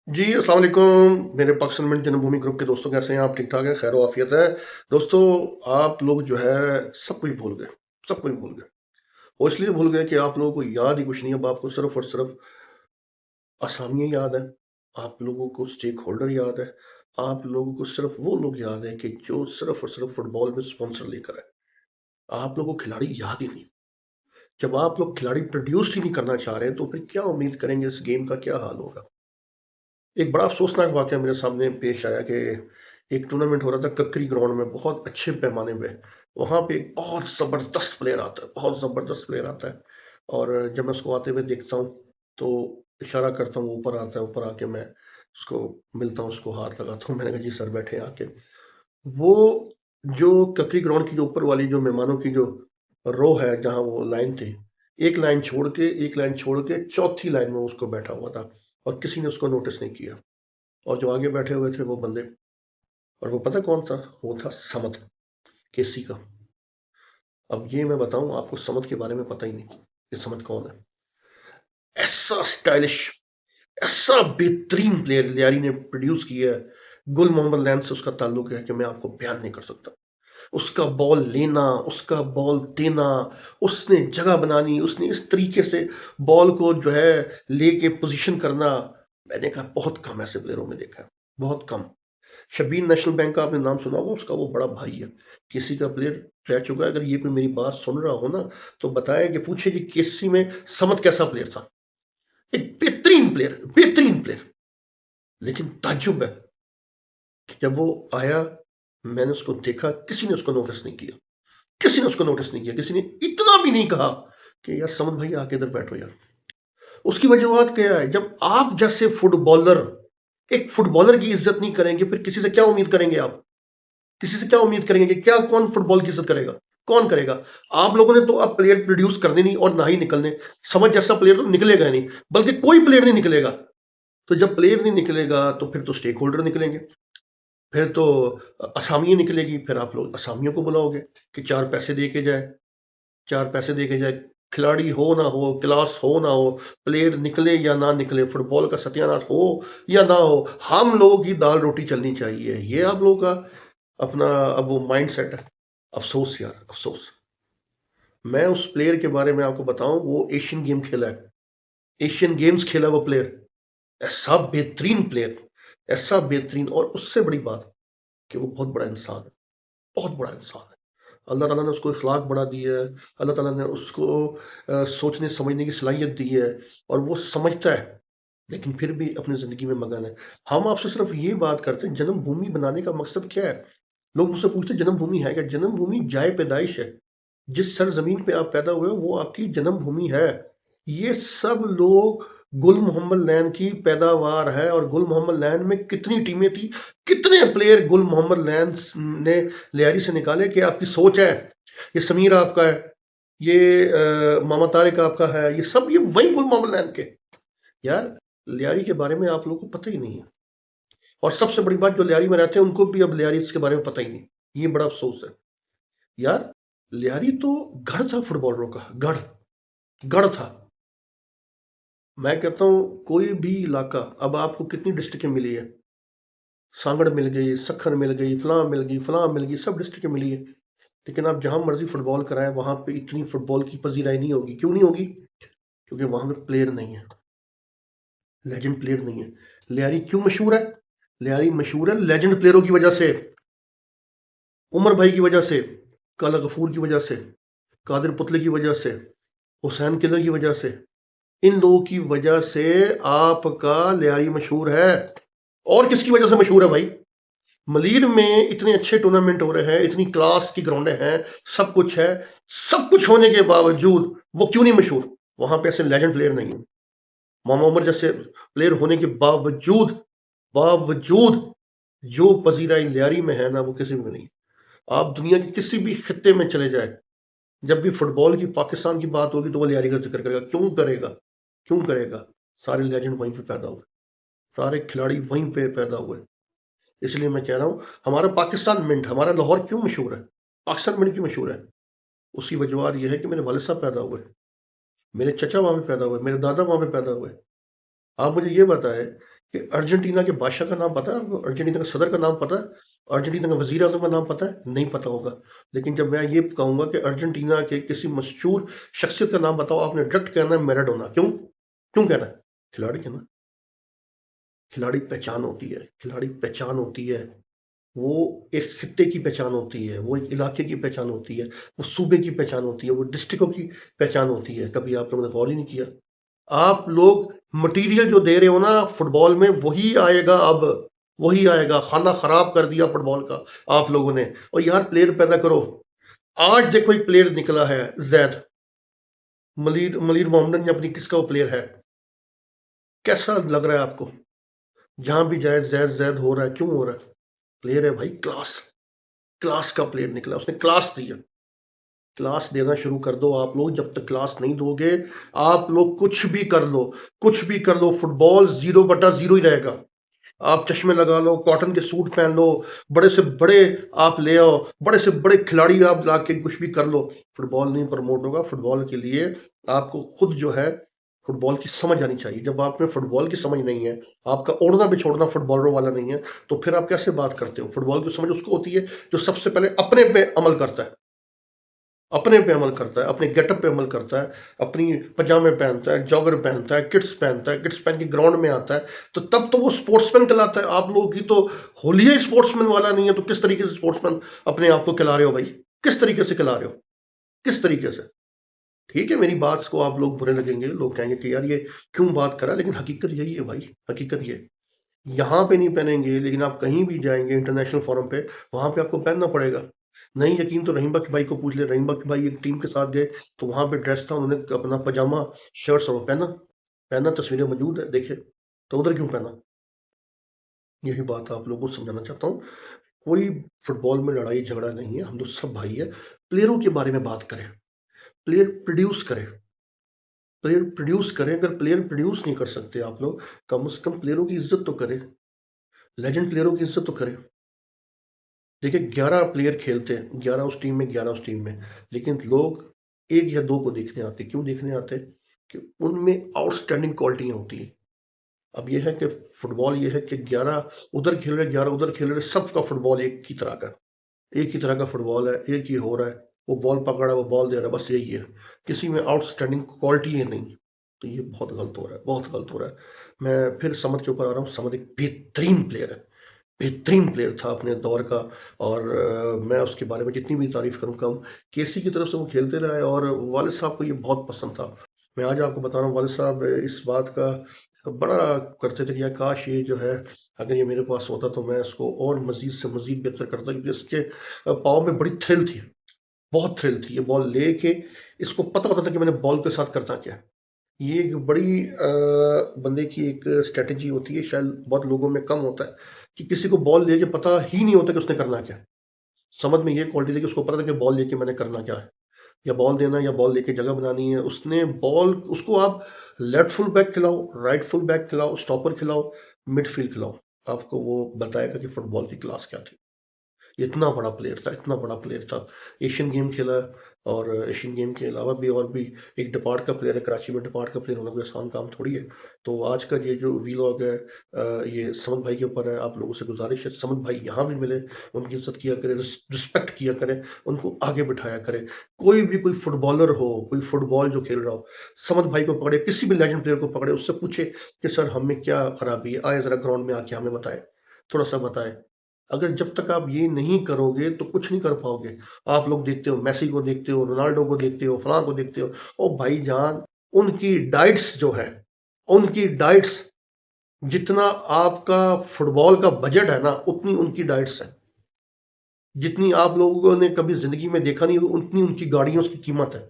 जी, अस्सलाम वालेकुम। मेरे पाकिस्तान में जन्मभूमि ग्रुप के दोस्तों कैसे हैं आप? ठीक ठाक है, खैर आफियत है। दोस्तों, आप लोग जो है सब कुछ भूल गए, सब कुछ भूल गए। वो इसलिए भूल गए कि आप लोगों को याद ही कुछ नहीं है। अब आपको सिर्फ और सिर्फ असामियाँ याद है, आप लोगों को स्टेक होल्डर याद है, आप लोगों को सिर्फ वो लोग याद है कि जो सिर्फ और सिर्फ फुटबॉल में स्पॉन्सर लेकर है। आप लोगों को खिलाड़ी याद ही नहीं। जब आप लोग खिलाड़ी प्रोड्यूस ही नहीं करना चाह रहे हैं तो फिर क्या उम्मीद करेंगे? इस गेम का क्या हाल होगा? एक बड़ा अफसोसनाक वाक़या मेरे सामने पेश आया कि एक टूर्नामेंट हो रहा था ककरी ग्राउंड में, बहुत अच्छे पैमाने पे। वहाँ पे एक बहुत ज़बरदस्त प्लेयर आता है, बहुत ज़बरदस्त प्लेयर आता है। और जब मैं उसको आते हुए देखता हूँ, तो इशारा करता हूँ, वो ऊपर आता है, ऊपर आके मैं उसको मिलता हूँ, उसको हाथ लगाता हूँ। मैंने कहा, "जी सर, बैठे आके।" वो जो ककरी ग्राउंड की जो ऊपर वाली जो मेहमानों की जो रो है, जहाँ वो लाइन थी, एक लाइन छोड़ के चौथी लाइन में उसको बैठा हुआ था और किसी ने उसको नोटिस नहीं किया। और जो आगे बैठे हुए थे वो बंदे, और वो पता कौन था? वो था समद, केसी का। अब ये मैं बताऊं, आपको समद के बारे में पता ही नहीं कि समद कौन है। ऐसा स्टाइलिश, ऐसा बेहतरीन प्लेयर लियारी ने प्रोड्यूस किया है। गुल मोहम्मद लैन से उसका ताल्लुक है कि मैं आपको बयान नहीं कर सकता। उसका बॉल लेना, उसका बॉल देना, उसने जगह बनानी, उसने इस तरीके से बॉल को जो है लेके पोजीशन करना, मैंने कहा बहुत कम ऐसे प्लेयरों में देखा है, बहुत कम। शबीन नेशनल बैंक का आपने नाम सुना होगा, उसका वो बड़ा भाई है, केसी का प्लेयर रह चुका है। अगर ये कोई मेरी बात सुन रहा हो ना, तो बताए कि पूछे कि केसी में समद कैसा प्लेयर था। एक बेहतरीन प्लेयर, बेहतरीन प्लेयर। लेकिन ताज्जुब है कि जब वो आया, मैंने उसको देखा, किसी ने उसको नोटिस नहीं किया, किसी ने उसको नोटिस नहीं किया, किसी ने इतना भी नहीं कहा कि यार समद भाई आके इधर बैठो यार। उसकी वजूहत क्या है? जब आप जैसे फुटबॉलर एक फुटबॉलर की इज्जत नहीं करेंगे, फिर किसी से क्या उम्मीद करेंगे आप? किसी से क्या उम्मीद करेंगे कि क्या, कौन फुटबॉल की इज्जत करेगा? कौन करेगा? आप लोगों ने तो अब प्लेयर प्रोड्यूस करने नहीं और ना ही निकलने। समझ जैसा प्लेयर तो निकलेगा ही नहीं, बल्कि कोई प्लेयर नहीं निकलेगा। तो जब प्लेयर नहीं निकलेगा तो फिर तो स्टेक होल्डर निकलेंगे, फिर तो असामियाँ निकलेगी, फिर आप लोग असामियों को बुलाओगे कि चार पैसे दे के जाए, चार पैसे दे के जाए। खिलाड़ी हो ना हो, क्लास हो ना हो, प्लेयर निकले या ना निकले, फुटबॉल का सत्यानाश हो या ना हो, हम लोगों की दाल रोटी चलनी चाहिए। ये आप लोगों का अपना अब वो माइंड सेट है। अफसोस यार, अफसोस। मैं उस प्लेयर के बारे में आपको बताऊं, वो एशियन गेम खेला है, एशियन गेम्स खेला वो प्लेयर। ऐसा बेहतरीन प्लेयर, ऐसा बेहतरीन, और उससे बड़ी बात कि वो बहुत बड़ा इंसान है, बहुत बड़ा इंसान है। अल्लाह ताला ने उसको इखलाक बढ़ा दी है, अल्लाह ताला ने उसको सोचने समझने की सलाहियत दी है, और वो समझता है, लेकिन फिर भी अपनी ज़िंदगी में मगन है। हम आपसे सिर्फ ये बात करते हैं, जन्मभूमि बनाने का मकसद क्या है? लोग मुझसे पूछते हैं जन्मभूमि है क्या? जन्मभूमि जाए पैदाइश है। जिस सरजमीन पे आप पैदा हुए हो वो आपकी जन्मभूमि है। ये सब लोग गुल मोहम्मद लैन की पैदावार है। और गुल मोहम्मद लैन में कितनी टीमें थी, कितने प्लेयर गुल मोहम्मद लैन ने लियारी से निकाले कि आपकी सोच है। ये समीर आपका है, ये मामा तारिक आपका है, ये सब ये वही गुल मोहम्मद लैन के। यार, लियारी के बारे में आप लोगों को पता ही नहीं है। और सबसे बड़ी बात, जो लियारी में रहते हैं उनको भी अब लियारी के बारे में पता ही नहीं। ये बड़ा अफसोस है यार। लियारी तो गढ़ था फुटबॉलरों का, गढ़, गढ़ था। मैं कहता हूं कोई भी इलाका, अब आपको कितनी डिस्ट्रिक्टें मिली है? सांगड़ मिल गई, सखर मिल गई, फलां मिल गई, फलां मिल गई, सब डिस्ट्रिक्टें मिली है। लेकिन आप जहां मर्जी फुटबॉल कराएं, वहां पे इतनी फुटबॉल की पजीराई नहीं होगी। क्यों नहीं होगी? क्योंकि वहां पे प्लेयर नहीं है, लेजेंड प्लेयर नहीं है। लियारी क्यों मशहूर है? लियारी मशहूर है लेजेंड प्लेयरों की वजह से। उमर भाई की वजह से, काला गफूर की वजह से, कादिर पुतले की वजह से, हुसैन किलर की वजह से, इन लोगों की वजह से आपका लियारी मशहूर है। और किसकी वजह से मशहूर है भाई? मलीर में इतने अच्छे टूर्नामेंट हो रहे हैं, इतनी क्लास की ग्राउंडें हैं, सब कुछ है। सब कुछ होने के बावजूद वो क्यों नहीं मशहूर? वहां पे ऐसे लेजेंड प्लेयर नहीं है। मोहम्मद उमर जैसे प्लेयर होने के बावजूद, बावजूद जो पजीराई लियारी में है ना, वो किसी में नहीं है। आप दुनिया के किसी भी खित्ते में चले जाए, जब भी फुटबॉल की पाकिस्तान की बात होगी तो वो लियारी का जिक्र करेगा। क्यों करेगा? क्यों करेगा? सारे लेजेंड वहीं पे पैदा हुए, सारे खिलाड़ी वहीं पे पैदा हुए। इसलिए मैं कह रहा हूँ, हमारा पाकिस्तान मिंट, हमारा लाहौर क्यों मशहूर है? पाकिस्तान मिंट क्यों मशहूर है? उसकी वजूहत यह है कि मेरे वालिद साहब पैदा हुए, मेरे चचा वहां पे पैदा हुए, मेरे दादा वहां पे पैदा हुए। आप मुझे ये बताएं कि अर्जेंटीना के बादशाह का नाम पता है आपको? अर्जेंटीना का सदर का नाम पता है? अर्जेंटीना का वजीर आजम का नाम पता है? नहीं पता होगा। लेकिन जब मैं ये कहूंगा कि अर्जेंटीना के किसी मशहूर शख्सियत का नाम बताओ, आपने डायरेक्ट कहना है मैराडोना। क्यों? क्यों कहना है? खिलाड़ी है ना। खिलाड़ी पहचान होती है, खिलाड़ी पहचान होती है। वो एक खित्ते की पहचान होती है, वो एक इलाके की पहचान होती है, वो सूबे की पहचान होती है, वो डिस्ट्रिक्टों की पहचान होती है। कभी आप लोगों ने गौर ही नहीं किया। आप लोग मटेरियल जो दे रहे हो ना फुटबॉल में, वही आएगा अब। वही आएगा। खाना खराब कर दिया फुटबॉल का आप लोगों ने। और यार प्लेयर पैदा करो। आज देखो एक प्लेयर निकला है, जैद मलिर मलिर मोहम्मदन या अपनी किसका वो प्लेयर है। कैसा लग रहा है आपको? जहां भी जाए जैद जैद हो रहा है। क्यों हो रहा है? प्लेयर है भाई, क्लास। क्लास का प्लेयर निकला, उसने क्लास दिया। क्लास देना शुरू कर दो आप लोग। जब तक क्लास नहीं दोगे, आप लोग कुछ भी कर लो, कुछ भी कर लो, फुटबॉल 0/0 ही रहेगा। आप चश्मे लगा लो, कॉटन के सूट पहन लो, बड़े से बड़े आप ले आओ, बड़े से बड़े खिलाड़ी आप लाके कुछ भी कर लो, फुटबॉल नहीं प्रमोट होगा। फुटबॉल के लिए आपको खुद जो है फुटबॉल की समझ आनी चाहिए। जब आप में फुटबॉल की समझ नहीं है, आपका ओढ़ना बिछोड़ना फुटबॉलरों वाला नहीं है, तो फिर आप कैसे बात करते हो? फुटबॉल की समझ उसको होती है जो सबसे पहले अपने पे अमल करता है। अपने पे अमल करता है, अपने गेटअप पे अमल करता है, अपनी पजामे पहनता है, जॉगर पहनता है, किट्स पहनता है, किट्स पहन के ग्राउंड में आता है। तो तब तो वो स्पोर्ट्समैन कहलाता है। आप लोगों की तो होलिया ही स्पोर्ट्समैन वाला नहीं है, तो किस तरीके से स्पोर्ट्समैन अपने आप को खिला रहे हो भाई? किस तरीके से खिला रहे हो? किस तरीके से? ठीक है, मेरी बात को आप लोग बुरे लगेंगे, लोग कहेंगे कि यार ये क्यों बात करा, लेकिन हकीकत यही है भाई। हकीकत ये, यहाँ पे नहीं पहनेंगे लेकिन आप कहीं भी जाएंगे इंटरनेशनल फोरम पे, वहां पे आपको पहनना पड़ेगा। नहीं यकीन तो रहीम बख्श भाई को पूछ ले। रहीम बख्श भाई एक टीम के साथ गए, तो वहां पे ड्रेस था, उन्होंने अपना पजामा शर्ट और पहना। पहना, तस्वीरें मौजूद है, देखे। तो उधर क्यों पहना? यही बात आप लोगों को समझाना चाहता हूँ। कोई फुटबॉल में लड़ाई झगड़ा नहीं है, हम तो सब भाई है। प्लेयरों के बारे में बात करें। प्लेयर प्रोड्यूस करें। प्लेयर प्रोड्यूस करें। अगर प्लेयर प्रोड्यूस नहीं कर सकते आप लोग, कम से कम प्लेयरों की इज्जत तो करें। लेजेंड प्लेयरों की इज्जत तो करें। देखिए 11 प्लेयर खेलते हैं, 11 उस टीम में, 11 उस टीम में, लेकिन लोग एक या दो को देखने आते। क्यों देखने आते? कि उनमें आउटस्टैंडिंग क्वालिटियां होती हैं। अब यह है कि फुटबॉल ये है कि 11 उधर खेल रहे, 11 उधर खेल रहे, सबका फुटबॉल एक की तरह का, एक ही तरह का फुटबॉल है, एक ही हो रहा है। वो बॉल पकड़ा, वो बॉल दे रहा है, बस यही है। किसी में आउटस्टैंडिंग क्वालिटी है नहीं। तो ये बहुत गलत हो रहा है, बहुत गलत हो रहा है। मैं फिर समद के ऊपर आ रहा हूँ। समद एक बेहतरीन प्लेयर है, बेहतरीन प्लेयर था अपने दौर का। और मैं उसके बारे में जितनी भी तारीफ करूँ कम। केसी की तरफ से वो खेलते रहे और वालिद साहब को ये बहुत पसंद था। मैं आज आपको बता रहा हूँ, वालिद साहब इस बात का बड़ा करते थे कि यार काश ये जो है, अगर ये मेरे पास होता तो मैं इसको और मजीद से मजीद बेहतर करता, क्योंकि इसके पाँव में बड़ी थ्रिल थी। बहुत थ्रिल थी। ये बॉल लेके इसको पता होता था कि मैंने बॉल के साथ करना क्या है। ये एक बड़ी बंदे की एक स्ट्रेटेजी होती है, शायद बहुत लोगों में कम होता है कि किसी को बॉल लेके पता ही नहीं होता कि उसने करना क्या है। समझ में ये क्वालिटी थी कि उसको पता था कि बॉल लेके मैंने करना क्या है, या बॉल देना या बॉल लेके जगह बनानी है। उसने बॉल, उसको आप लेफ्ट फुल बैक खिलाओ, राइट फुल बैक खिलाओ, स्टॉपर खिलाओ, मिडफील्ड खिलाओ, आपको वो बताएगा कि फुटबॉल की क्लास क्या थी। इतना बड़ा प्लेयर था, इतना बड़ा प्लेयर था। एशियन गेम खेला, और एशियन गेम के अलावा भी और भी एक डिपार्ट का प्लेयर है। कराची में डिपार्ट का प्लेयर होना कोई आसान काम थोड़ी है। तो आज का ये जो वीलॉग है, ये समद भाई के ऊपर है। आप लोगों से गुजारिश है, समद भाई यहाँ भी मिले, उनकी इज्जत किया करें, रिस्पेक्ट किया करें, उनको आगे बिठाया करें। कोई भी कोई फुटबॉलर हो, कोई फुटबॉल जो खेल रहा हो, समद भाई को पकड़े, किसी भी लेजेंड प्लेयर को पकड़े, उससे पूछे कि सर हमें क्या खराबी है, आए जरा ग्राउंड में आके हमें बताए, थोड़ा सा बताए। अगर जब तक आप ये नहीं करोगे तो कुछ नहीं कर पाओगे। आप लोग देखते हो, मेसी को देखते हो, रोनाल्डो को देखते हो, फलां को देखते हो, ओ भाईजान, उनकी डाइट्स जो है, उनकी डाइट्स, जितना आपका फुटबॉल का बजट है ना, उतनी उनकी डाइट्स है। जितनी आप लोगों ने कभी जिंदगी में देखा नहीं, उतनी उनकी गाड़ियों की कीमत है।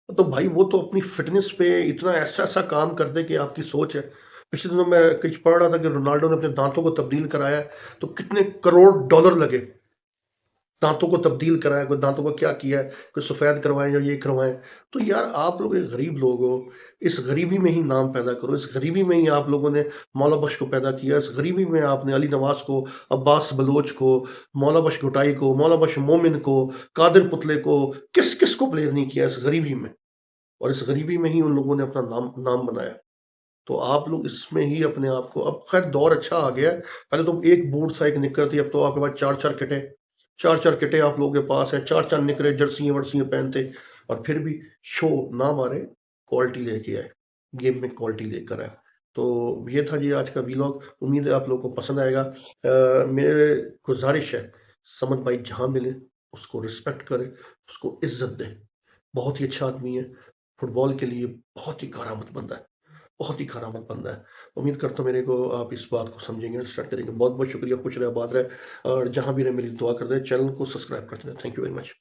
तो भाई वो तो अपनी फिटनेस पे इतना ऐसा ऐसा काम करते कि आपकी सोच है। पिछले दिनों मैं कुछ पढ़ रहा था कि रोनाल्डो ने अपने दांतों को तब्दील कराया है, तो कितने करोड़ डॉलर लगे। दांतों को तब्दील कराया, कोई दांतों को क्या किया है, कोई सफ़ेद करवाएं या ये करवाएं। तो यार आप लोग एक गरीब लोग हो, इस गरीबी में ही नाम पैदा करो। इस गरीबी में ही आप लोगों ने मौला बख्श को पैदा किया। इस गरीबी में आपने अली नवाज को, अब्बास बलोच को, मौला बख्श घुटाई को, मौला बख्श मोमिन को, कादिर पुतले को, किस किस को प्लेयर नहीं किया इस गरीबी में। और इस गरीबी में ही उन लोगों ने अपना नाम नाम बनाया। तो आप लोग इसमें ही अपने आप को, अब खैर दौर अच्छा आ गया है। पहले तो एक बूट था, एक निक्कर थी, अब तो आपके पास 4-4 किटें, 4-4 किटें आप लोगों के पास है, 4-4 निकरे, जर्सियाँ-वर्सियाँ पहनते, और फिर भी शो ना मारे, क्वालिटी लेके आए, गेम में क्वालिटी लेकर आए। तो ये था जी आज का व्लॉग, उम्मीद है आप लोगों को पसंद आएगा। मेरे गुज़ारिश है, समद भाई जहाँ मिले, उसको रिस्पेक्ट करें, उसको इज़्ज़त दें। बहुत ही अच्छा आदमी है, फुटबॉल के लिए बहुत ही करामत बंदा है। बहुत ही करामत बंदा है। उम्मीद करता हूँ मेरे को आप इस बात को समझेंगे, अंडरस्टैंड करेंगे। बहुत-बहुत शुक्रिया, खुश रहे, आबाद रहे, और जहाँ भी रहे मेरी दुआ कर दें। चैनल को सब्सक्राइब कर दें। Thank you very much.